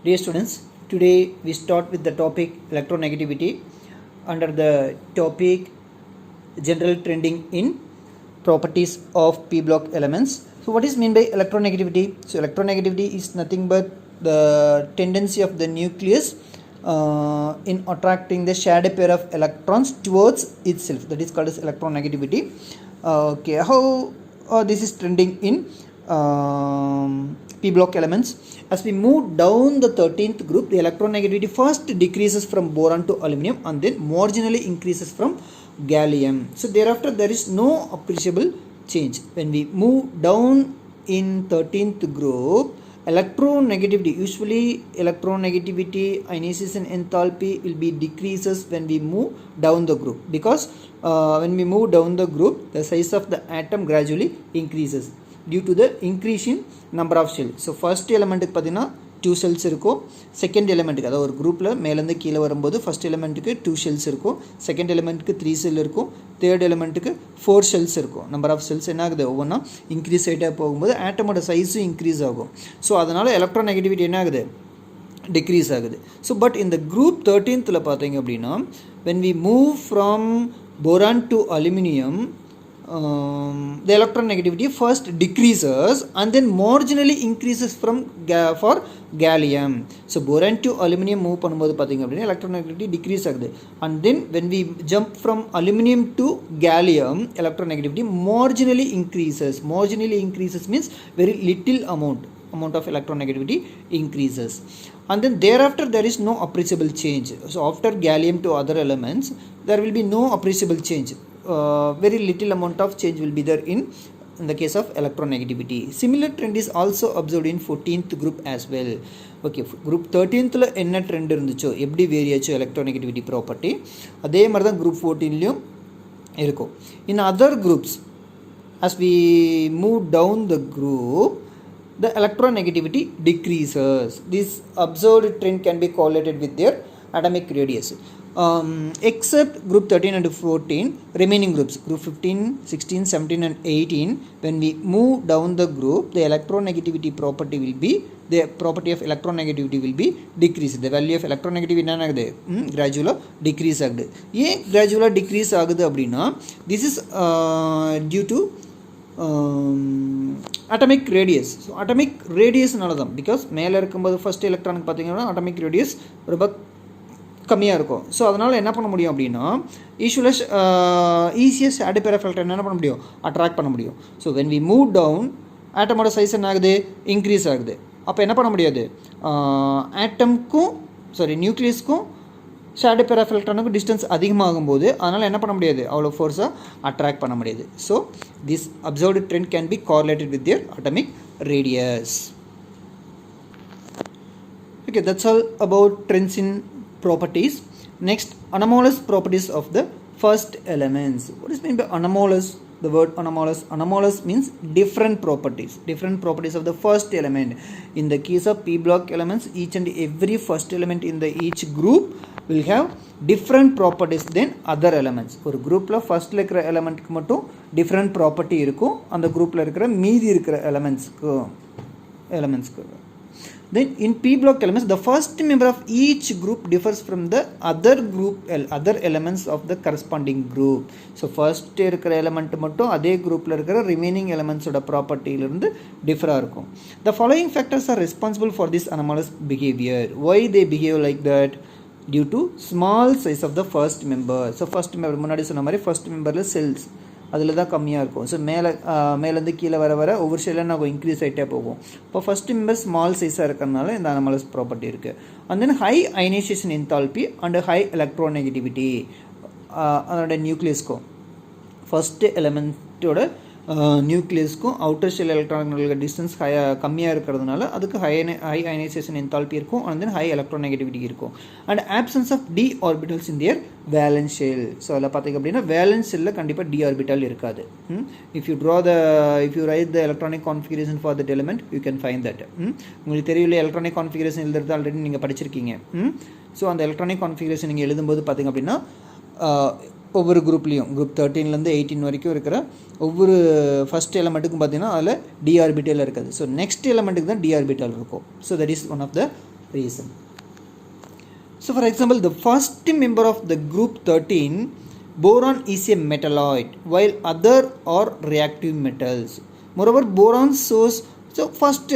Dear students, today we start with the topic electronegativity under the topic general trending in properties of p block elements. So what is meant by electronegativity? So electronegativity is nothing but the tendency of the nucleus in attracting the shadow pair of electrons towards itself. That is called as electronegativity. Okay, how this is trending in p block elements? As we move down the 13th group, the electronegativity first decreases from boron to aluminum and then marginally increases from gallium. So thereafter there is no appreciable change. When we move down in 13th group, electronegativity, usually electronegativity, ionization enthalpy will be decreases when we move down the group, because when we move down the group, the size of the atom gradually increases due to the increase in number of cells. So first element க்கு பாத்தீங்கன்னா 2 cells இருக்கும், second element க்கு அதாவது ஒரு குரூப்ல மேல இருந்து கீழ வரும்போது first element க்கு 2 cells இருக்கும், second element க்கு 3 cell இருக்கும், third element க்கு 4 cells இருக்கும். number of cells என்ன ஆகுது, ஒவ்வொண்ணா increase ஆயிட்டே போகும்போது ஆட்டமோட சைஸ் increase ஆகும். So அதனால electronegativity என்ன ஆகுது, decrease ஆகுது. So but in the group 13th ல பாத்தீங்க அப்படினா, when we move from boron to aluminum, the electronegativity first decreases and then marginally increases for gallium. So boron to aluminum move பண்ணும்போது பாத்தீங்க அப்படினா electronegativity decrease ஆகுது, and then when we jump from aluminum to gallium, electronegativity marginally increases. Marginally increases means very little amount of electronegativity increases, and then thereafter there is no appreciable change. So after gallium to other elements there will be no appreciable change. Very little amount of change will be there in the case of electronegativity. Similar trend is also observed in 14th group as well. Okay, group 13th ல என்ன trend இருந்துச்சோ, எப்படி vary ஆச்சோ electronegativity property, அதே மாதிரி தான் group 14 லயும் இருக்கும். In other groups, as we move down the group, the electronegativity decreases. This observed trend can be correlated with their atomic radius. Except group 13 and 14, remaining groups, group 15, 16, 17 and 18, when we move down the group, the electronegativity property will be, the property of electronegativity will be decreased. The value of electronegativity என்ன ஆகுது, gradually decrease ஆகுது. ஏன் gradually decrease ஆகுது அப்படின்னா, this is due to atomic radius. So atomic radius நாலதான், because மேல இருக்கும்போது first electron பாத்தீங்கன்னா atomic radius ரொம்ப கம்மியாக இருக்கும். ஸோ அதனால் என்ன பண்ண முடியும் அப்படின்னா, easiest shadow pair of electron என்ன பண்ண முடியும், அட்ராக்ட் பண்ண முடியும். So when we move down, ஆட்டமோட சைஸ் என்ன ஆகுது, இன்க்ரீஸ் ஆகுது. அப்போ என்ன பண்ண முடியாது, நியூக்ளியஸ்க்கும் shadow pair of electronக்கு டிஸ்டன்ஸ் அதிகமாகும் போது அதனால் என்ன பண்ண முடியாது, அவ்வளோ ஃபோர்ஸாக அட்ராக்ட் பண்ண முடியாது. So this observed trend can be correlated with their atomic radius. Okay, that's all about trends in properties. Next, anomalous properties of the first elements. What is meant by anomalous? The word anomalous means different properties of the first element. In the case of p block elements, each and every first element in the each group will have different properties than other elements. ஒரு குரூப்ல ஃபர்ஸ்ட்ல இருக்கிற எலிமெண்ட்க்கு மட்டும் different property இருக்கும், அந்த குரூப்ல இருக்கிற மீதி இருக்கிற எலிமெண்ட்ஸ்க்கு. Then in p block elements, the first member of each group differs from the other elements of the corresponding group. So first இருக்கிற element மட்டும் அதே groupல இருக்கிற remaining elements ஓட ப்ராப்பர்ட்டில இருந்து டிஃபரா இருக்கும். The following factors are responsible for this anomalous behavior. Why they behave like that? Due to small size of the first member. So first member முன்னாடி சொன்ன மாதிரி first memberல cells அதில் தான் கம்மியாக இருக்கும். ஸோ மேலேருந்து கீழே வர ஒவ்வொரு செல்லும் நாங்கள் இன்க்ரீஸ் ஆகிட்டே போகும். இப்போ ஃபஸ்ட் மெம்பர் ஸ்மால் சைஸாக இருக்கிறதுனால இந்த அனாமலஸ் ப்ராப்பர்ட்டி இருக்குது. And then high ionisation enthalpy and high electronegativity. அதோட நியூக்ளியஸ்க்கும் ஃபஸ்ட்டு எலிமெண்ட்டோட நியூக்ளியஸ்க்கும் அவுட்டர் ஷெல் எலக்ட்ரான்களோட டிஸ்டன்ஸ் கம்மியாக இருக்கிறதுனால அதுக்கு ஹை அயனைசேஷன் என்தால்பி இருக்கும், அண்ட் தென் ஹை எலக்ட்ரோநெகட்டிவிட்டி இருக்கும். And absence of d orbitals in their valence shell. So அதில் பார்த்திங்க அப்படின்னா வேலன்ஸ் ஷெல்லில் கண்டிப்பாக டி ஆர்பிட்டல் இருக்காது. If you write the electronic configuration for that element, you can find that. உங்களுக்கு தெரியல, எலக்ட்ரானிக் கான்ஃபிகரேஷன் எழுதுறது ஆல்ரெடி நீங்கள் படிச்சிருக்கீங்க. ஸோ அந்த எலக்ட்ரானிக் கான்ஃபிகரேஷன் நீங்கள் எழுதும்போது பார்த்திங்க அப்படின்னா ஒவ்வொரு குரூப்லேயும் குரூப் 13லேருந்து 18 வரைக்கும் இருக்கிற ஒவ்வொரு ஃபஸ்ட் எலமெண்ட்டுக்கும் பார்த்தீங்கன்னா அதில் டி ஆர்பிட்டல் இருக்காது. ஸோ நெக்ஸ்ட் எலமெண்ட்டுக்கு தான் டி ஆர்பிட்டல் இருக்கும். So that is one of the reason. So for example, the first member of the group 13, boron is a metalloid while other are reactive metals. Moreover, boron shows, so first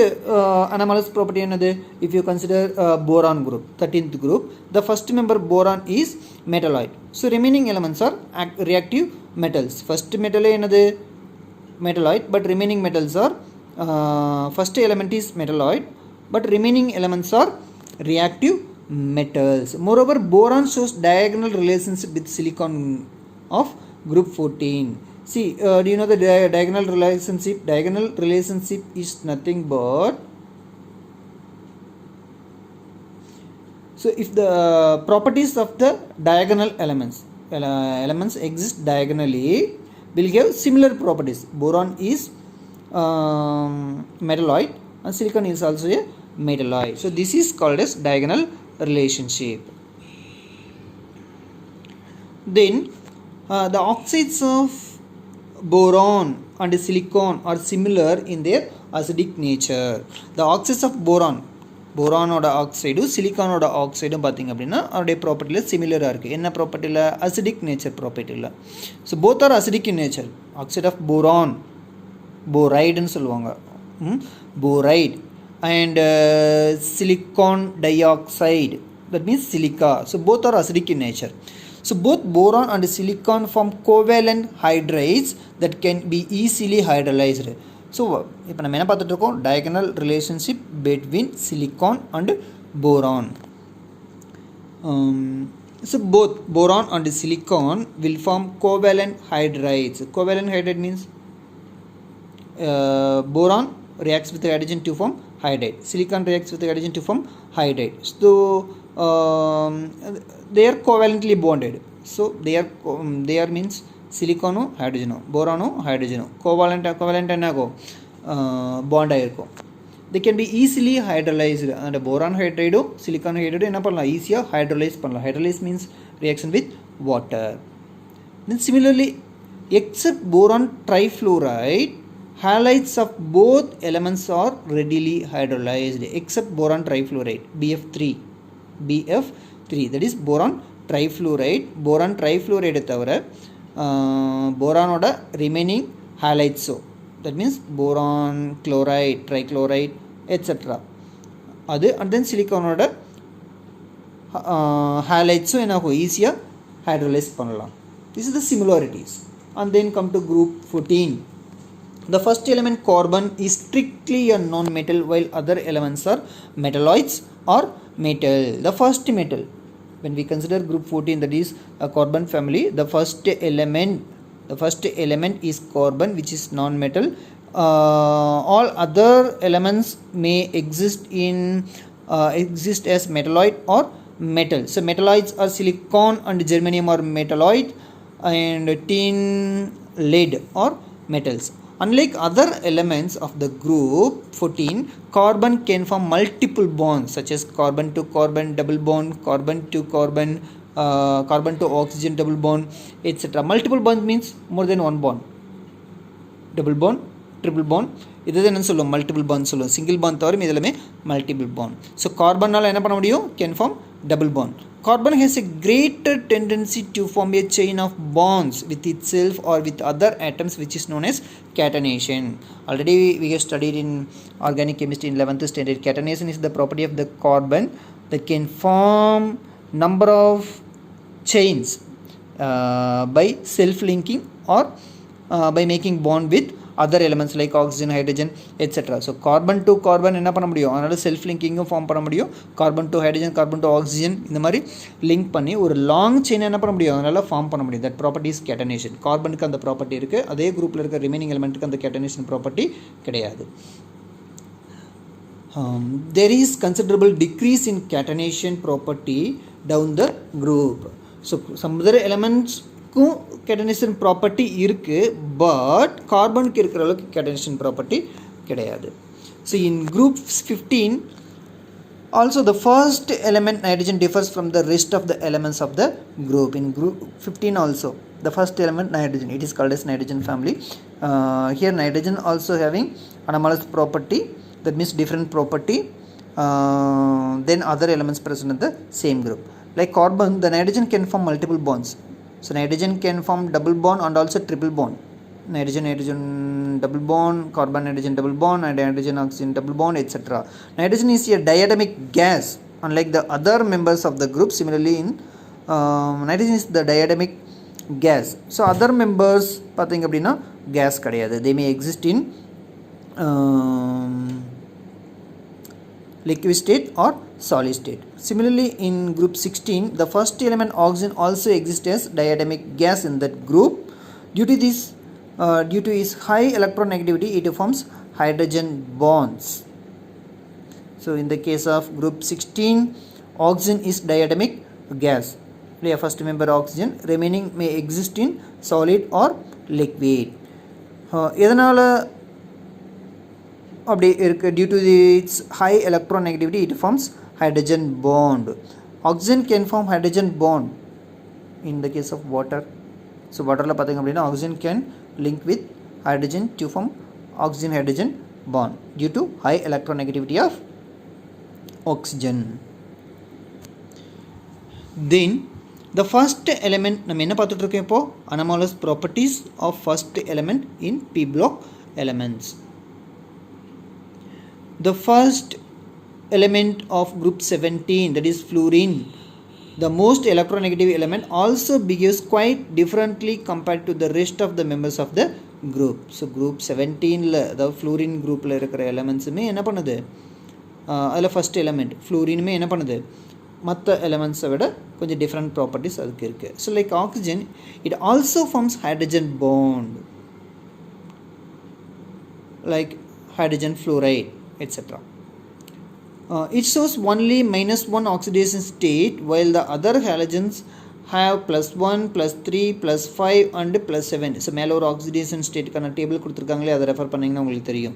anomalous property another, if you consider boron group 13th group, the first member boron is metalloid, so remaining elements are reactive metals. First metal another metalloid, but remaining metals are first element is metalloid but remaining elements are reactive metals. Moreover, boron shows diagonal relationship with silicon of group 14. See, do you know the diagonal relationship? Diagonal relationship is nothing but, so if the properties of the diagonal elements exist diagonally, will give similar properties. Boron is metalloid and silicon is also a metalloid. So this is called as diagonal relationship. Then the oxides of boron and silicon are similar in their acidic nature. The oxides of boron, போரானோட ஆக்சைடும் சிலிக்கானோட ஆக்சைடும் பார்த்திங்க அப்படின்னா அவருடைய ப்ராப்பர்ட்டியில் சிமிலராக இருக்குது. என்ன ப்ராப்பர்ட்டியில்? அசிடிக் நேச்சர் ப்ராப்பர்ட்டியில். So both are acidic in nature. Oxide of boron போரைடுன்னு சொல்லுவாங்க, boride, and silicon dioxide, that means silica. So both are acidic in nature. So both boron and silicon form covalent hydrides that can be easily hydrolyzed. So இப்போ நம்ம என்ன பார்த்துட்டு இருக்கோம்? diagonal relationship between silicon and boron. So both boron and silicon will form covalent hydrides. Covalent hydride means boron reacts with the hydrogen to form hydride, silicon reacts with the hydrogen to form hydride. So they are covalently bonded. So they are means silicon hydrogen, boron hydrogen, covalent ennago bond ஆயிருக்கும். They can be easily hydrolyzed. And boron hydride silicon hydride என்ன பண்ணலாம்? ஈஸியாக hydrolyze பண்ணலாம். Hydrolyze means reaction with water. Then similarly, except boron trifluoride, halides of both elements are readily hydrolyzed except boron trifluoride, BF3, that is boron trifluoride. Boron trifluoride தவிர போரானோட remaining ஹாலைட்ஸோ, that means boron chloride, trichloride et cetera அது, and then சிலிக்கானோட ஹாலைட்ஸும் என்ன ஆகும்? ஈஸியாக hydrolyse பண்ணலாம். This is the similarities. And then come to group 14. The first element carbon is strictly a non-metal while other elements are metalloids or metal. The first metal, when we consider group 14, that is a carbon family, the first element is carbon, which is non-metal. All other elements may exist as metalloid or metal. So metalloids are silicon and germanium are metalloid, and tin, lead or metals. Unlike other elements of the group 14, carbon can form multiple bonds such as carbon to carbon double bond, carbon to carbon, carbon to oxygen double bond, etc. Multiple bonds means more than one bond. Double bond, triple bond, இது என்ன சொல்லுவோம்? Multiple bond சொல்லுவோம். Single bond தவிர இதெல்லாமே multiple bond. So கார்பனால் என்ன பண்ண முடியும்? Can form double bond. Carbon has a greater tendency to form a chain of bonds with itself or with other atoms, which is known as catenation. Already we have studied in organic chemistry in 11th standard. Catenation is the property of the carbon that can form number of chains by self-linking or by making bond with other elements like oxygen, hydrogen, etc. So carbon to carbon என்ன பண்ண முடியும்? அதனால self லிங்கிங்கும் form பண்ண முடியும். Carbon to hydrogen, carbon to oxygen, இந்த மாதிரி link பண்ணி ஒரு லாங் செயின் என்ன பண்ண முடியும்? அதனால ஃபார்ம் பண்ண முடியும். That property is catenation. கார்பனுக்கு அந்த ப்ராப்பர்ட்டி இருக்குது. அதே குரூப்பில் இருக்க ரிமைனிங் எலிமெண்ட்டுக்கு அந்த கேட்டனேஷன் ப்ராப்பர்ட்டி கிடையாது. There is considerable decrease in catenation property down the group. So some other elements catenation property இருக்குது, பட் கார்பனுக்கு இருக்கிற அளவுக்கு கேட்டனேஷன் ப்ராப்பர்ட்டி கிடையாது. So in group 15 also the first element nitrogen differs from the rest of the elements of the group. In group 15 also the first element nitrogen, it is called as nitrogen family. Here nitrogen also having anomalous property, that means different property, than other elements present in the same group. Like carbon, the nitrogen can form multiple bonds. So nitrogen can form double bond and also triple bond. Nitrogen double bond, carbon nitrogen double bond, and nitrogen oxygen double bond, etc. Nitrogen is a diatomic gas unlike the other members of the group. Similarly in nitrogen is the diatomic gas. So other members பார்த்தீங்க அப்படின்னா gas கிடையாது. They may exist in liquid state or solid state. Similarly in group 16, the first element oxygen also exists as diatomic gas in that group. Due to its high electronegativity, it forms hydrogen bonds. So in the case of group 16, oxygen is diatomic gas. First member oxygen, remaining may exist in solid or liquid. இதனால அப்படி இருக்கு, due to its high electronegativity it forms hydrogen bond. Oxygen can form hydrogen bond in the case of water. So waterல பார்த்தீங்க அப்படின்னா oxygen can link with hydrogen to form oxygen hydrogen bond due to high electronegativity of oxygen. Then the first element நம்ம என்ன பார்த்துட்டு இருக்கோம் இப்போ, anomalous properties of first element in p block elements. The first element of group 17, that is fluorine, the most electronegative element, also behaves quite differently compared to the rest of the members of the group. So group 17ல அதாவது fluorine groupல இருக்கிற எலமெண்ட்ஸுமே என்ன பண்ணுது, அதில் first element ஃப்ளூரினுமே என்ன பண்ணுது, மற்ற எலமெண்ட்ஸை விட கொஞ்சம் டிஃப்ரெண்ட் ப்ராப்பர்ட்டிஸ் அதுக்கு இருக்குது. So like oxygen, it also forms hydrogen bond like hydrogen fluoride etc. It shows only -1 oxidation state, while the other halogens have +1, +3, +5 and +7. So மேலே ஒரு ஆக்சிடேஷன் ஸ்டேட்டுக்கான டேபிள் கொடுத்துருக்காங்களே, அதை ரெஃபர் பண்ணிங்கன்னா உங்களுக்கு தெரியும்.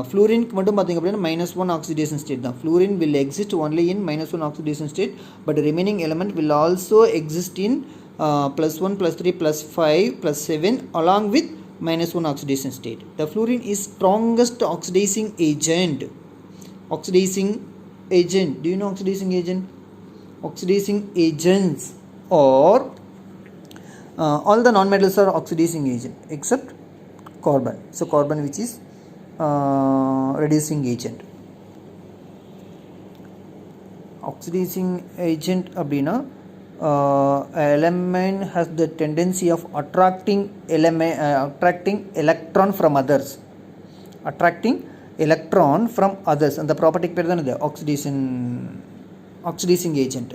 ஃப்ளூரினுக்கு மட்டும் பார்த்திங்க அப்படின்னா -1 ஆக்சிடேஷன் ஸ்டேட் தான். Fluorine will exist only in -1 oxidation state, but the remaining element will also exist in +1, +3, +5, +7 along with -1 oxidation state. The fluorine is strongest oxidizing agent. Oxidizing agent. Do you know oxidizing agent? Oxidizing agents or all the non-metals are oxidizing agent except carbon. So carbon, which is reducing agent. Oxidizing agent அப்படின்னா element has the tendency of attracting electron from others. Attracting electron from others, and the property பேர் தான் இது oxidizing agent.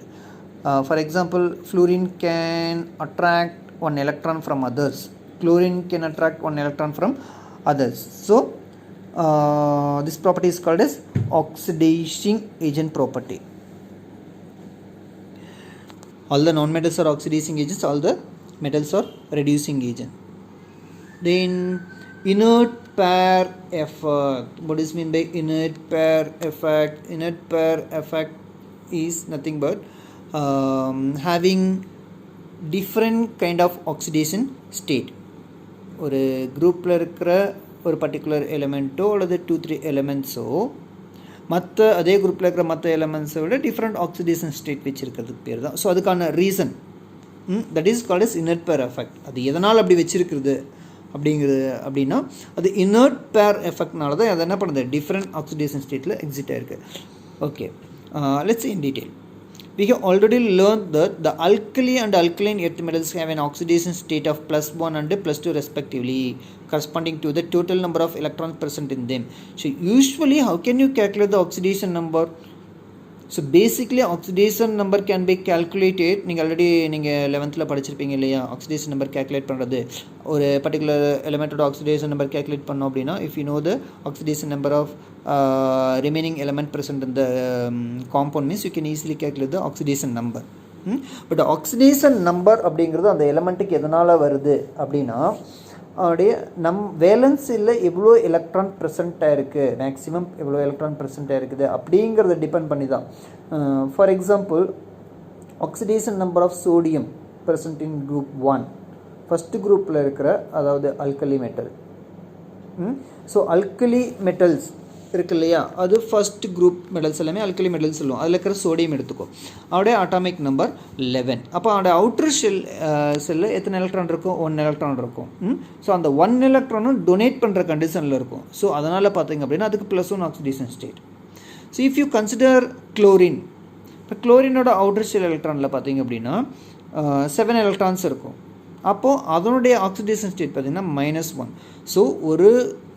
For example, fluorine can attract one electron from others. Chlorine can attract one electron from others. So this property is called as oxidizing agent property. All the non-metals are oxidizing agents, all the metals are reducing agent. Then inert pair effect. What is mean by inert pair effect? Inert pair effect is nothing but having different kind of oxidation state. ஒரு குரூப்பில் இருக்கிற ஒரு particular எலிமெண்ட்டோ அல்லது 2-3 எலிமெண்ட்ஸோ மற்ற அதே குரூப்பில் இருக்கிற மற்ற எலிமெண்ட்ஸை விட டிஃப்ரெண்ட் ஆக்சிடேஷன் ஸ்டேட் வச்சுருக்கிறதுக்கு பேர் தான். ஸோ அதுக்கான reason that is called as inert pair effect. அது எதனால் அப்படி வச்சுருக்குறது அப்படிங்கிறது அப்படின்னா அது inert pair effectனால தான் அது என்ன பண்ணுது, டிஃப்ரெண்ட் ஆக்சிடேஷன் ஸ்டேட்டில் எக்ஸிட் ஆகிருக்கு. Okay, let's see in detail. We have already learned that the alkali and alkaline earth metals have an oxidation state of +1 and +2 respectively, corresponding to the total number of electrons present in them. So usually how can you calculate the oxidation number? So basically oxidation number can be calculated. நீங்கள் already நீங்கள் 11th படிச்சிருப்பீங்க இல்லையா, oxidation number calculate பண்ணுறது. ஒரு particular எலிமெண்ட்டோட oxidation number calculate பண்ணோம் அப்படின்னா, if you know the oxidation number of remaining element present in the compound means you can easily calculate the oxidation number. But oxidation number அப்படிங்கிறது அந்த எலிமெண்ட்டுக்கு எதனால் வருது அப்படின்னா, அவருடைய வேலன்ஸில் எவ்வளோ எலக்ட்ரான் ப்ரெசென்ட்டாக இருக்குது, மேக்ஸிமம் எவ்வளோ எலக்ட்ரான் ப்ரெசென்ட்டாக இருக்குது அப்படிங்கிறத டிபெண்ட் பண்ணி தான். For example, oxidation number of sodium present in group 1, first குரூப்பில் இருக்கிற அதாவது alkali metal. So alkali metals இருக்கு இல்லையா, அது ஃபர்ஸ்ட் குரூப் மெட்டல்ஸ் எல்லாமே அல்கலி மெட்டல்ஸ் சொல்லுவோம். அதில் இருக்கிற சோடியம் எடுத்துக்கோ, அவருடைய அட்டாமிக் நம்பர் 11. அப்போ அவருடைய அவுட்டர் செல்லில் எத்தனை எலக்ட்ரான் இருக்கும்? 1 எலக்ட்ரான் இருக்கும். ஸோ அந்த 1 எலக்ட்ரானும் டொனேட் பண்ணுற கண்டிஷனில் இருக்கும். ஸோ அதனால் பார்த்தீங்க அப்படின்னா அதுக்கு +1 oxidation state. So if you consider chlorine, இப்போ குளோரினோட அவுட்டர் ஷெல் எலக்ட்ரானில் பார்த்தீங்க அப்படின்னா 7 எலக்ட்ரான்ஸ் இருக்கும். அப்போது அதனுடைய ஆக்சிடேஷன் ஸ்டேட் பார்த்திங்கன்னா -1. ஸோ ஒரு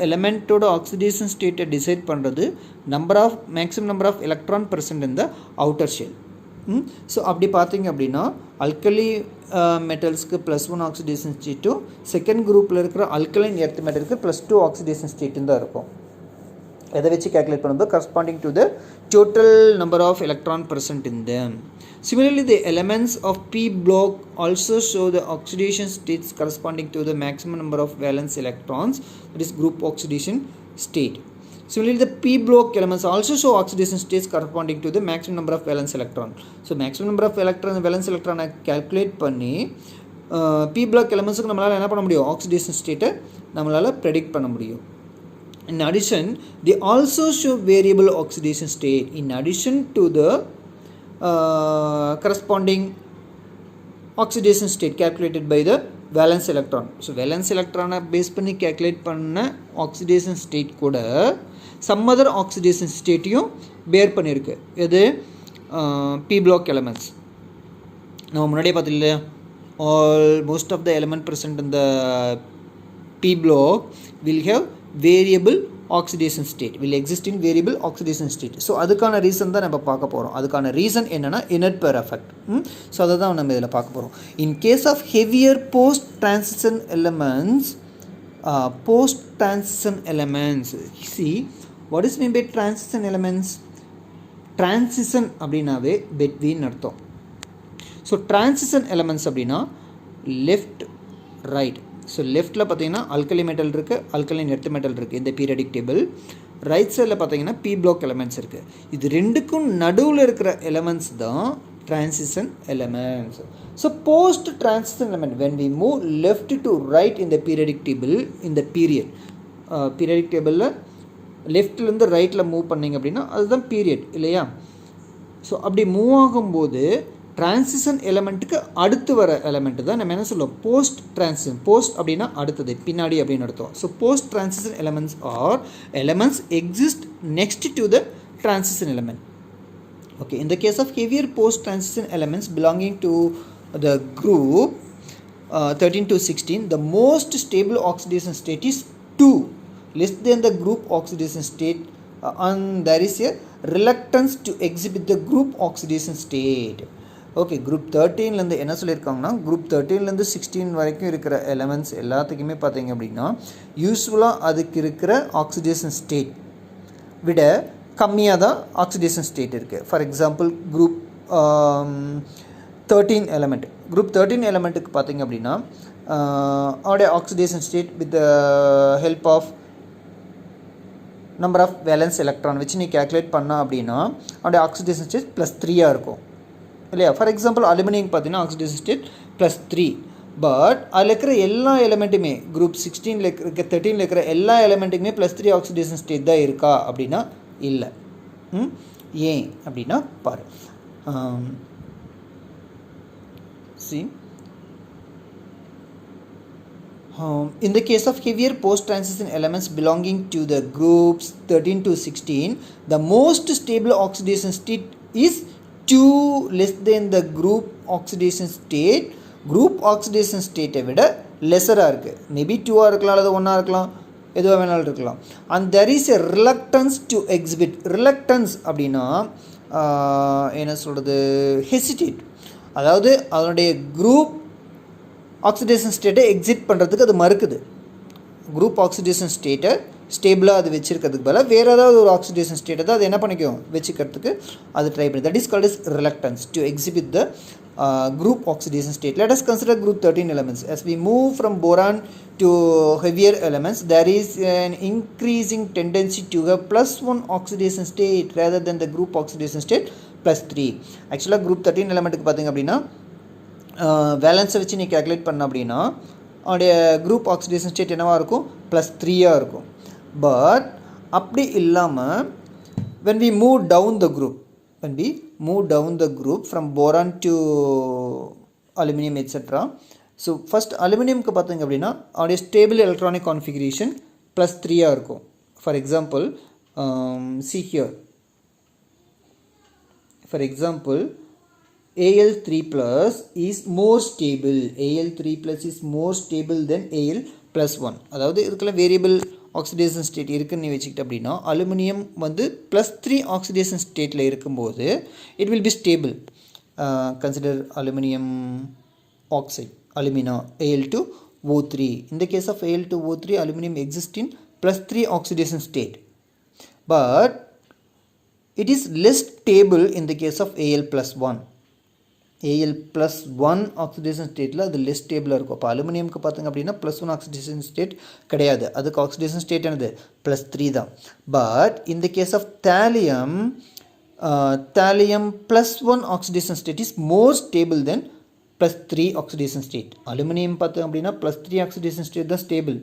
எலமெண்ட்டோட ஆக்சிடேஷன் ஸ்டேட்டை டிசைட் பண்ணுறது maximum number of electron present இந்த அவுட்டர் ஷெல். ஸோ அப்படி பார்த்தீங்க அப்படின்னா அல்கலி மெட்டல்ஸ்க்கு +1 ஆக்சிடேஷன் ஸ்டேட்டும், செகண்ட் குரூப்பில் இருக்கிற அல்கலைன் எர்த் மெட்டலுக்கு +2 ஆக்சிடேஷன் ஸ்டேட்டும் தான் இருக்கும். எதை வச்சு கேல்குலேட் பண்ணும்போது corresponding to the total number of electron present in them. Similarly, the elements of p block also show the oxidation states corresponding to the maximum number of valence electrons, that is group oxidation state. Similarly, the p block elements also show oxidation states corresponding to the maximum number of valence electron. So maximum number of valence electron calculate பண்ணி p block elements நம்மளால என்ன பண்ண முடியும்? oxidation state நம்மளால predict பண்ண முடியும். In addition, they also show variable oxidation state in addition to the corresponding oxidation state calculated by the valence electron. So valence electron base பண்ணி calculate பண்ண oxidation state கூட some other oxidation state யும் bear பண்ணிருக்கு. எது? p block elements. நம்ம முன்னாடியே பார்த்தோம் இல்லையா, most of the element present in the p block will have variable oxidation state, will exist in variable oxidation state. So அதுக்கான reason தான் நம்ம பார்க்க போகிறோம். அதுக்கான ரீசன் என்னென்னா inert pair effect. ஸோ அதை தான் நம்ம இதில் பார்க்க போகிறோம். In case of heavier post transition elements, see what is mean by transition elements? Transition அப்படின்னாவே பெட்வீன் அர்த்தம். ஸோ டிரான்சிஷன் எலமெண்ட்ஸ் அப்படின்னா லெஃப்ட் ரைட். ஸோ லெஃப்ட்டில் பார்த்தீங்கன்னா அல்கலி மெட்டல் இருக்குது, அல்கலைன் எர்த் மெட்டல் இருக்குது இந்த பீரியாடிக் டேபிள். ரைட் சைடில் பார்த்தீங்கன்னா p block எலமெண்ட்ஸ் இருக்குது. இது ரெண்டுக்கும் நடுவில் இருக்கிற எலமெண்ட்ஸ் தான் transition elements. So post transition element when we move left to right in the periodic table, in the periodic டேபிளில் லெஃப்ட்லேருந்து ரைட்டில் மூவ் பண்ணிங்க அப்படின்னா அதுதான் பீரியட் இல்லையா. ஸோ அப்படி மூவ் ஆகும்போது டிரான்சிஷன் எலமெண்ட்டுக்கு அடுத்து வர எலமெண்ட்டு தான் நம்ம என்ன சொல்லுவோம்? Post transition. போஸ்ட் அப்படின்னா அடுத்தது, பின்னாடி அப்படின்னு அர்த்தம். So post transition elements R elements exist next to the transition element. Okay, in the case of heavier post transition elements belonging to the group 13 to 16, the most stable oxidation state is 2, less than the group oxidation state, and there is a reluctance to exhibit the group oxidation state. Okay, group 13லேருந்து என்ன சொல்லியிருக்காங்கன்னா, group 13லேருந்து 16 வரைக்கும் இருக்கிற elements எல்லாத்துக்குமே பார்த்தீங்க அப்படின்னா யூஸ்வலாக அதுக்கு இருக்கிற ஆக்சிடேஷன் ஸ்டேட் விட கம்மியாக தான் ஆக்சிடேஷன் ஸ்டேட் இருக்குது. For example group 13 element, group 13 எலமெண்ட்டுக்கு பார்த்தீங்க அப்படின்னா அவருடைய oxidation state with help of number of valence electron வச்சு நீ கேல்குலேட் பண்ணா அப்படின்னா அவருடைய ஆக்சிடேஷன் ஸ்டேட் +3 இருக்கும் இல்லையா. ஃபார் எக்ஸாம்பிள் அலுமினியம் பார்த்தீங்கன்னா ஆக்சிடேஷன் ஸ்டேட் +3. பட் அதில் இருக்கிற எல்லா எலிமெண்ட்டுமே குரூப் 16ல் இருக்க 13ல் இருக்கிற எல்லா எலிமெண்ட்டுக்குமே +3 ஆக்சிடேஷன் ஸ்டேட் தான் இருக்கா அப்படின்னா இல்லை. ஏன் அப்படின்னா பாரு, C in the case of heavier post-transition elements belonging to the groups 13 to 16, the most stable oxidation state is 2 less than the group oxidation state. Group oxidation state விட லெஸராக இருக்குது. மேபி 2ஆக இருக்கலாம், அல்லது 1ஆக இருக்கலாம், எதுவாக வேணாலும் இருக்கலாம். and there is a reluctance to exhibit. reluctance அப்படின்னா என்ன சொல்கிறது, hesitate, அதாவது அதனுடைய குரூப் ஆக்சிடேஷன் ஸ்டேட்டை எக்ஸிட் பண்ணுறதுக்கு அது மறுக்குது. குரூப் ஆக்சிடேஷன் ஸ்டேட்டை ஸ்டேபிளாக அது வச்சுருக்கிறதுக்கு பதிலாக வேறு ஏதாவது ஒரு ஆக்சிடேஷன் ஸ்டேட்டை தான் அது என்ன பண்ணிக்கும், வச்சுக்கிறதுக்கு அது ட்ரை பண்ணி. That is called is reluctance to exhibit the group oxidation state. Let us consider group 13 elements. As we move from boron to heavier elements, there is an increasing tendency to have +1 oxidation state rather than the group oxidation state +3. Actually group 13 எலமெண்ட்டுக்கு பார்த்திங்க அப்படின்னா வேலன்ஸை வச்சு நீ calculate பண்ண அப்படின்னா அவனுடைய group oxidation state என்னவாக இருக்கும், +3 இருக்கும். பட் அப்படி இல்லாமல் when we move down the group, from boron to aluminum etc. So first aluminum க்கு பார்த்தீங்க அப்படின்னா அவருடைய stable electronic configuration +3 இருக்கும். For example, see here, for example, Al3 plus is more stable. Al3 plus is more stable than Al plus 1. அதாவது இதுக்கெல்லாம் variable oxidation state இருக்குன்னு வச்சுக்கிட்டு அப்படின்னா அலுமினியம் வந்து +3 ஆக்சிடேஷன் ஸ்டேட்டில் இருக்கும்போது it will be stable. Consider aluminium oxide, alumina, Al2O3. In the case of Al2O3, aluminum exists in +3 oxidation state. But it is less stable in the case of Al plus 1. Al plus 1 oxidation state அது less stable இருக்கும். அப்போ அலுமினியம்க்கு பார்த்தீங்க அப்படின்னா +1 oxidation state கிடையாது, அதுக்கு oxidation state என்னது +3 தான். But in the case of thallium, thallium +1 oxidation state is more stable than +3 oxidation state. Aluminium பார்த்தீங்க அப்படின்னா +3 oxidation state தான் stable,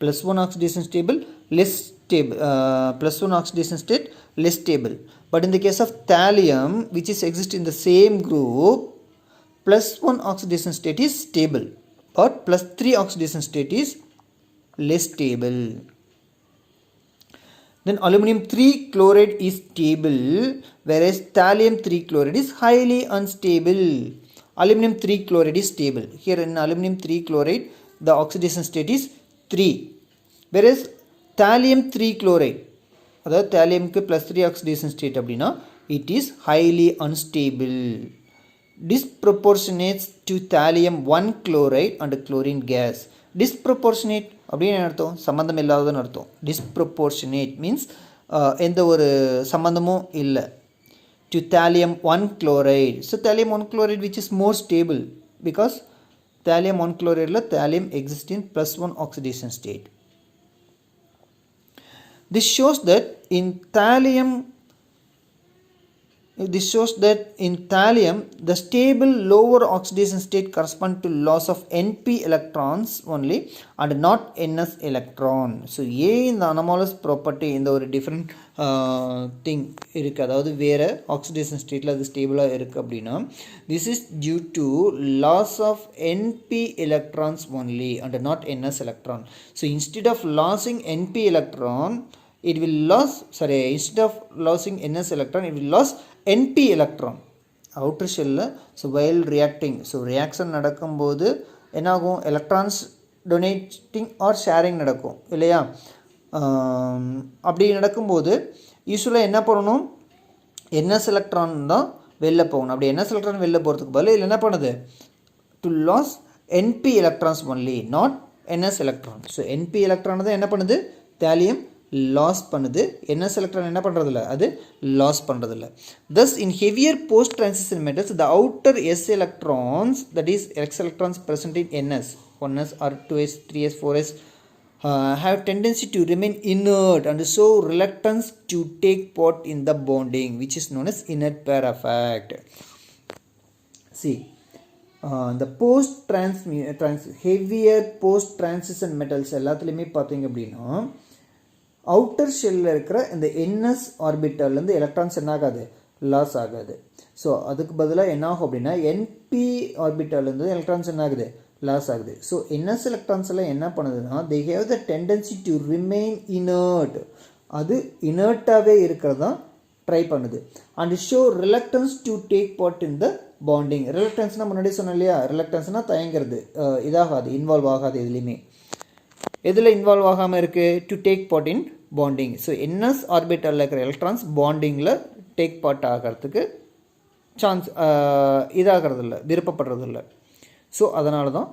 +1 oxidation stable less stable, +1 oxidation state less stable. But in the case of thallium, which is exist in the same group, +1 oxidation state is stable, but +3 oxidation state is less stable. Then aluminum 3 chloride is stable, whereas thallium 3 chloride is highly unstable. Aluminum 3 chloride is stable. Here in aluminum 3 chloride, the oxidation state is 3, whereas thallium 3 chloride, அதாவது thalliumக்கு +3 oxidation state அப்படின்னா it is highly unstable, disproportionate to thallium 1 chloride and chlorine gas. Disproportionate அப்படின்னு அர்த்தம் சம்பந்தம் இல்லாததுன்னு அர்த்தம். Disproportionate means எந்த ஒரு சம்பந்தமும் இல்லை to thallium 1 chloride. So thallium 1 chloride which is more stable because thallium 1 chloride la thallium exists in +1 oxidation state. This shows that in thallium, the stable lower oxidation state correspond to loss of Np electrons only and not Ns electron. So A in the anomalous property in the different thing இருக்கு, அதாவது வேற oxidation stateல அது ஸ்டேபிளா இருக்கு அப்படின்னா this is due to loss of Np electrons only and not Ns electron. So instead of losing Np electron, it will lose, instead of losing Ns electron, it will lose Np electron outer shell. So while reacting, so reaction நடக்கும்போது என்னாகும், electrons donating or sharing நடக்கும் இல்லையா. அப்படி நடக்கும்போது யூஸ்வலாக என்ன பண்ணணும், Ns electron தான் வெளில போகணும். அப்படி Ns electron வெளில போகிறதுக்கு பதில் இல்லை என்ன பண்ணுது, to lose Np electrons only, not Ns electron. So Np electron தான் என்ன பண்ணுது, thallium லாஸ் பண்ணுது, Ns electron என்ன பண்ணுறதில்ல, அது லாஸ் பண்ணுறதில்ல. Thus in heavier post transition metals, the outer s electrons, that is x electrons present in Ns, 1s or 2s 3s 4s, have tendency to remain inert and show reluctance to take part in the bonding, which is known as inert pair effect. See, the heavier post transition metals எல்லாத்துலேயுமே பார்த்தீங்க அப்படின்னா outer ஷெல்லில் இருக்கிற இந்த NS ஆர்பிட்டல்லேருந்து electrons என்ன ஆகாது, loss ஆகாது. So அதுக்கு பதிலாக என்ன ஆகும் அப்படின்னா NP ஆர்பிட்டல்லேருந்து எலக்ட்ரான்ஸ் என்ன ஆகுது, லாஸ் ஆகுது. ஸோ NS எலக்ட்ரான்ஸ் எல்லாம் என்ன பண்ணுதுன்னா they have the tendency to remain inert, அது இனர்ட்டாகவே இருக்கிறதா ட்ரை பண்ணுது. And show reluctance to take part in the bonding. ரிலக்டன்ஸ்னால் முன்னாடி சொன்னோம் இல்லையா, ரிலக்டன்ஸ்னால் தயங்கிறது, இதாகாது, இன்வால்வ் ஆகாது எதுலேயுமே. எதில் இன்வால்வ் ஆகாமல் இருக்குது, to take part in bonding. So NS ஆர்பிட்டலில் இருக்கிற எலக்ட்ரான்ஸ் பாண்டிங்கில் டேக் பார்ட் ஆகிறதுக்கு சான்ஸ் இதாகிறதில்ல, விருப்பப்படுறதில்ல. ஸோ அதனால தான்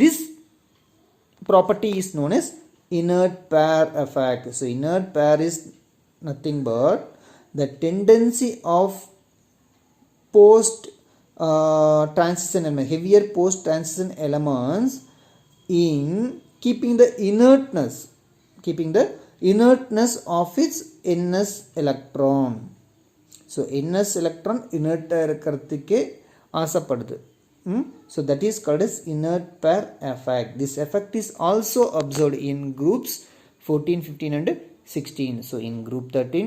this property is known S inert pair effect. So inert pair is nothing but the tendency of post transition element, heavier post transition elements in keeping the inertness of its NS electron. So NS electron inert இருக்கிறதுக்கே ஆசைப்படுது. So that is called as inert pair effect. This effect is also observed in groups 14, 15 and 16. So in group 13,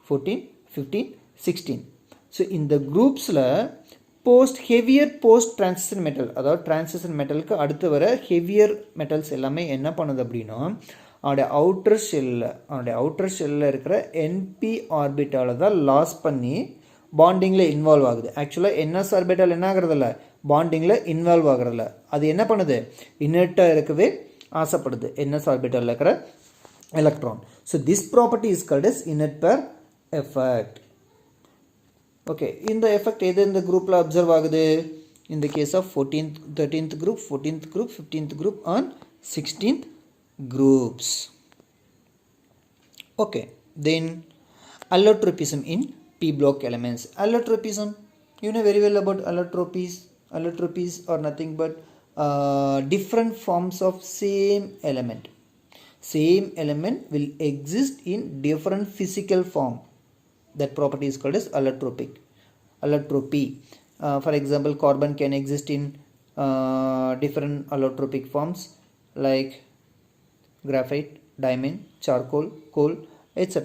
14, 15, 16. So in the groups la heavier post transition metal, அதாவது transition metalக்கு அடுத்து வர heavier metals எல்லாமே என்ன பண்ணுது அப்படின்னா அவனுடைய outer shell இருக்கிற NP ஆர்பிட்டால தான் லாஸ் பண்ணி பாண்டிங்கில் இன்வால்வ் ஆகுது. ஆக்சுவலாக NS ஆர்பிட்டால் என்ன ஆகுறதில்ல, பாண்டிங்கில் இன்வால்வ் ஆகுறதில்ல. அது என்ன பண்ணுது, இனர்ட்டாக இருக்கவே ஆசைப்படுது NS ஆர்பிட்டாலில் இருக்கிற electron. So this property is called as inert pair effect. Okay, இந்த எஃபெக்ட் எது இந்த குரூப்பில் அப்சர்வ் ஆகுது? இந்த case of 14th 13th group, 14th group, 15th group and 16th groups. Okay, then allotropism in p block elements. Allotropism, you know very well about allotropies. Allotropies are nothing but different forms of same element. Same element will exist in different physical form. That property is called as allotropy. For example, carbon can exist in different allotropic forms like graphite, diamond, charcoal, coal, etc.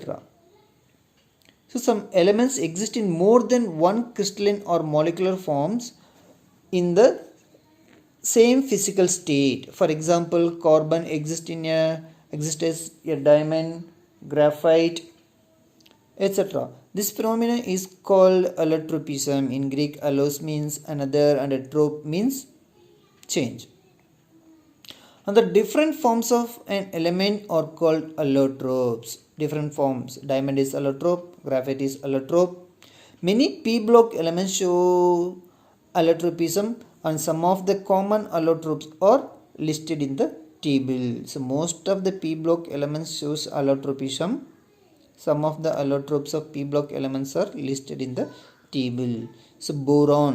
So some elements exist in more than one crystalline or molecular forms in the same physical state. For example, carbon exists as a diamond, graphite, etc. This phenomenon is called allotropism. In Greek, allos means another and a trope means change. And the different forms of an element are called allotropes. Different forms. Diamond is allotrope, graphite is allotrope. Many p block elements show allotropism and some of the common allotropes are listed in the table. So most of the p block elements shows allotropism. Some of the allotropes of p block elements are listed in the table. So boron,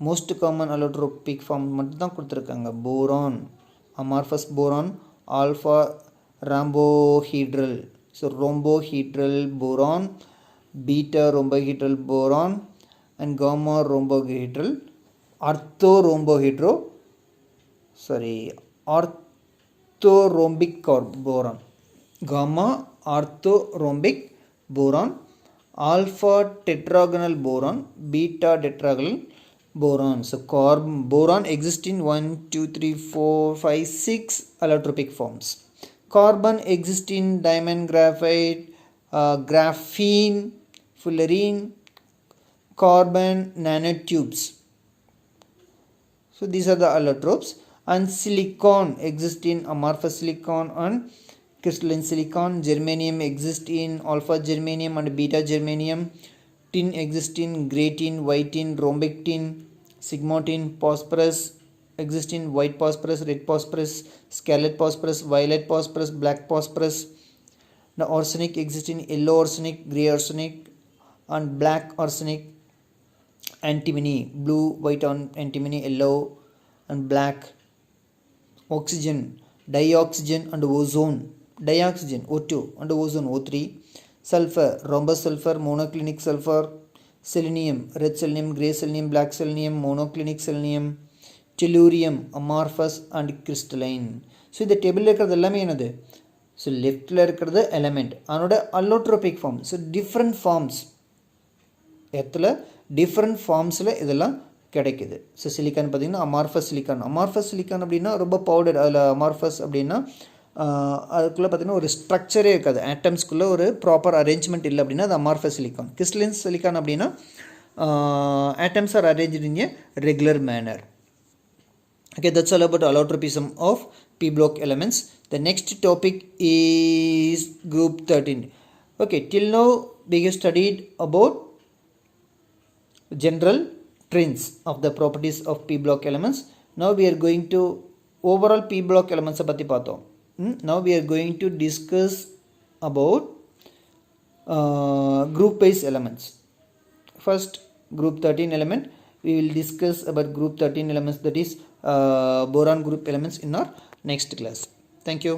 most common allotropic form மட்டும் தான் கொடுத்திருக்காங்க. boron, amorphous boron, alpha rhombohedral, so rhombohedral boron, beta rhombohedral boron and gamma rhombohedral, orthorhombic boron, gamma orthorhombic boron, alpha tetragonal boron, beta tetragonal boron. So boron exists in 1, 2, 3, 4, 5, 6 allotropic forms. Carbon exists in diamond, graphite, graphene, fullerene, carbon nanotubes. So these are the allotropes. And silicon exists in amorphous silicon and crystalline silicon. Germanium exists in alpha germanium and beta germanium. Tin exists in grey tin, white tin, rhombic tin. Sigma tin. Phosphorus exists in white phosphorus, red phosphorus, scarlet phosphorus, violet phosphorus, black phosphorus. The arsenic exists in yellow arsenic, grey arsenic and black arsenic. Antimony, blue, white antimony, yellow and black. Oxygen, dioxygen and ozone. Dioxygen O2 and ozone O3. Sulfur, rhombus sulfur, monoclinic sulfur. Selenium, red selenium, grey selenium, black selenium, monoclinic selenium. Tellurium, amorphous and crystalline. So இந்த டேபிளில் இருக்கிறது எல்லாமே என்னது? So லெஃப்டில் இருக்கிறது element, அதனோட அல்லோட்ரோபிக் form. So different forms இடத்துல different ஃபார்ம்ஸில் இதெல்லாம் கிடைக்குது. ஸோ சிலிக்கான் பார்த்திங்கன்னா அமார்ஃபஸ் சிலிக்கான் அப்படின்னா ரொம்ப பவுடர். அதில் அமார்ஃபஸ் அப்படின்னா அதுக்குள்ளே பார்த்திங்கன்னா ஒரு ஸ்ட்ரக்சரே இருக்காது, ஆட்டம்ஸ்குள்ளே ஒரு ப்ராப்பர் அரேஞ்ச்மெண்ட் இல்லை அப்படின்னா அது அமார்ஃபஸ் சிலிக்கான். கிறிஸ்டலின் சிலிக்கான் அப்படின்னா atoms are arranged in a regular manner. Okay, that's all about allotropism of p block elements. The next topic is group 13. Okay, till now we have studied about general trends of the properties of p block elements. Now we are going to overall p block elements பத்தி பார்த்தோம். Now we are going to discuss about group wise elements. First, group 13 element. We will discuss about group 13 elements, that is boron group elements, in our next class. Thank you.